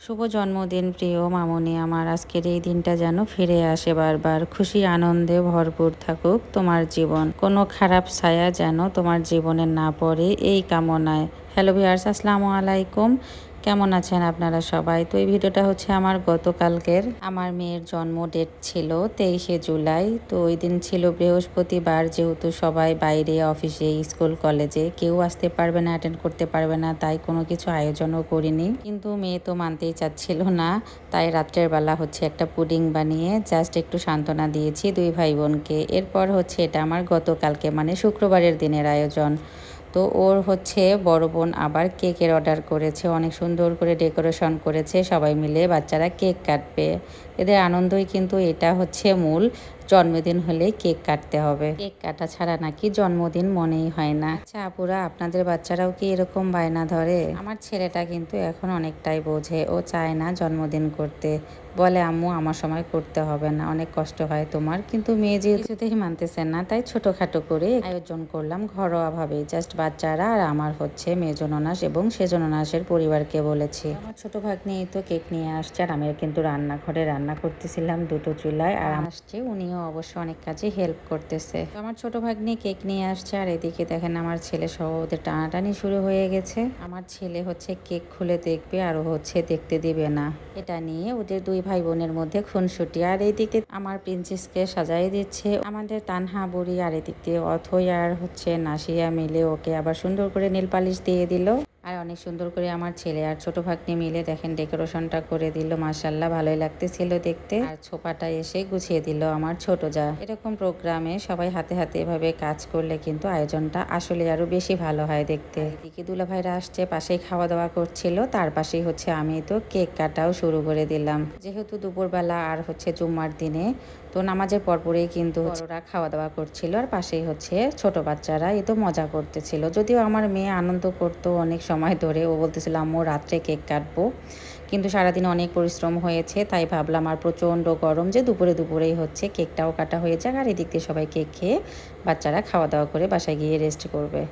শুভ জন্মদিন প্রিয় মামুনি আমার। আজকের এই দিনটা যেন ফিরে আসে বারবার। খুশি আনন্দে ভরপুর থাকুক তোমার জীবন। কোনো খারাপ ছায়া যেন তোমার জীবনে না পড়ে, এই কামনায়। হ্যালো ভিউয়ার্স, আসসালামু আলাইকুম। কেমন আছেন আপনারা সবাই? তো এই ভিডিওটা হচ্ছে আমার গতকালকের। আমার মেয়ের জন্ম ডেট ছিল 23শে জুলাই। তো ওই দিন ছিল বৃহস্পতিবার, যেহেতু সবাই বাইরে, অফিসে, স্কুল, কলেজে, কেউ আসতে পারবে না, অ্যাটেন্ড করতে পারবে না, তাই কোনো কিছু আয়োজনও করিনি। কিন্তু মেয়ে তো মানতেই চাচ্ছিল না, তাই রাত্রের বেলা হচ্ছে একটা পুডিং বানিয়ে জাস্ট একটু সান্ত্বনা দিয়েছি দুই ভাই বোনকে। এরপর হচ্ছে এটা আমার গতকালকে মানে শুক্রবারের দিনের আয়োজন। তো ওর হচ্ছে বড় বোন আবার কেকের অর্ডার করেছে, অনেক সুন্দর করে ডেকোরেশন করেছে, সবাই মিলে বাচ্চারা কেক কাটবে। এদের আনন্দই কিন্তু এটা হচ্ছে মূল। জন্মদিন হলে কেক কাটতে হবে, কেক কাটা ছাড়া নাকি জন্মদিন মনেই হয় না। আচ্ছা আপুরা, আপনাদের বাচ্চারাও কি এরকম বায়না ধরে? আমার ছেলেটা কিন্তু এখন অনেকটাই বোঝে, ও চায় না জন্মদিন করতে, বলে আম্মু আমার সময় করতে হবে না, অনেক কষ্ট হয় তোমার। কিন্তু মেয়ে যে কিছুতেই মানতেছে না, তাই ছোটখাটো করে আয়োজন করলাম ঘরোয়াভাবে। জাস্ট বাচ্চারা আর আমার হচ্ছে মেজো ননাস এবং সেজো ননাসের পরিবারকে বলেছি। আমার ছোট ভাগ্নি তো কেক নিয়ে আসছে, আর আমি কিন্তু রান্নাঘরে রান্না করতেছিলাম দুটো চুলায়, আর আসছে উনিও অবশ্য অনেক কাজে হেল্প করতেছে। তো আমার ছোট ভাগ্নি কেক নিয়ে আসছে, আর এদিকে দেখেন আমার ছেলে সহ ওদের টানাটানি শুরু হয়ে গেছে। আমার ছেলে হচ্ছে কেক খুলে দেখবে আর হচ্ছে দেখতে দিবে না, এটা নিয়ে ওদের দুই ভাই বোনের মধ্যে খুনসুটি। আর এইদিকে আমার প্রিন্সেসকে সাজাই দিচ্ছে আমাদের তানহা বুড়ি, আর এদিক দিয়ে অথই আর হচ্ছে নাসিয়া মিলে ওকে আবার সুন্দর করে নীল পালিশ দিয়ে দিল। আর অনেক সুন্দর করে আমার ছেলে আর ছোট ভাগ্নি মিলে দেখেন ডেকোরেশনটা করে দিল, মাশাআল্লাহ ভালোই লাগতেছিল দেখতে। আর ছোপাটা এসে গুছিয়ে দিল আমার ছোট যা। এরকম প্রোগ্রামে সবাই হাতে হাতে এভাবে কাজ করলে কিন্তু আয়োজনটা আসলে আরো বেশি ভালো হয় দেখতে। এদিকে দুলা ভাইরা আসছে, পাশেই খাওয়া দাওয়া করছিল, তার পাশেই হচ্ছে আমি তো কেক কাটাও শুরু করে দিলাম। যেহেতু দুপুরবেলা আর হচ্ছে জুম্মার দিনে, তো নামাজের পরপরেই কিন্তু বড়রা খাওয়া দাওয়া করছিল, আর পাশেই হচ্ছে ছোট বাচ্চারা এ তো মজা করতেছিল। যদিও আমার মেয়ে আনন্দ করতো অনেক সময় ধরে, ও বলতেছিল আম্মু রাত্রে কেক কাটবো, কিন্তু সারাদিন অনেক পরিশ্রম হয়েছে, তাই ভাবলাম আর প্রচণ্ড গরম যে দুপুরে দুপুরেই হচ্ছে কেকটাও কাটা হয়ে যাক, আর এদিক দিয়ে সবাই কেক খেয়ে বাচ্চারা খাওয়া দাওয়া করে বাসায় গিয়ে রেস্ট করবে।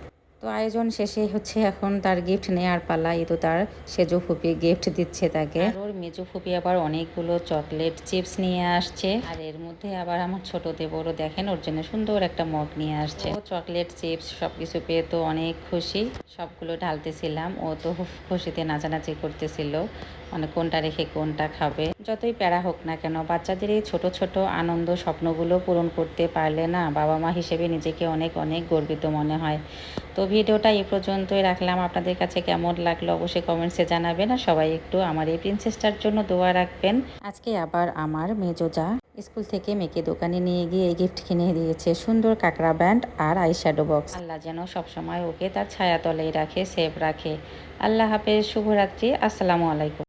তো আয়োজন শেষে হচ্ছে এখন তার গিফট নেওয়ার পালা। এই তো তার সেজো ফুপি গিফট দিচ্ছে তাকে, আর ওর মেজো ফুপি আবার অনেকগুলো চকলেট চিপস নিয়ে আসছে। আর এর মধ্যে আবার আমার ছোট দেবরও দেখেন ওর জন্য সুন্দর একটা মগ নিয়ে আসছে। ও চকলেট চিপস সবকিছু পেয়ে তো অনেক খুশি, সবগুলো ঢালতেছিলাম, ও তো খুশিতে নাচানাচি করতেছিল, মানে কোনটা রেখে কোনটা খাবে। যতই প্যারা হোক না কেন, বাচ্চাদের এই ছোট ছোট আনন্দ স্বপ্নগুলো পূরণ করতে পারলে না বাবা মা হিসেবে নিজেকে অনেক অনেক গর্বিত মনে হয়। তো ভিডিওটা এই পর্যন্তই রাখলাম, আপনাদের কাছে কেমন লাগলো অবশ্যই কমেন্টসে জানাবেন, আর সবাই একটু আমার এই প্রিন্সেসটার জন্য দোয়া রাখবেন। আজকে আবার আমার মেজো যা স্কুল থেকে মেয়েকে দোকানে নিয়ে গিয়ে এই গিফট কিনে দিয়েছে, সুন্দর কাঁকড়া ব্যান্ড আর আইশ্যাডো বক্স। আল্লাহ যেন সবসময় ওকে তার ছায়াতলেই রাখে, সেফ রাখে। আল্লাহ হাফেজ, শুভরাত্রি, আসসালামু আলাইকুম।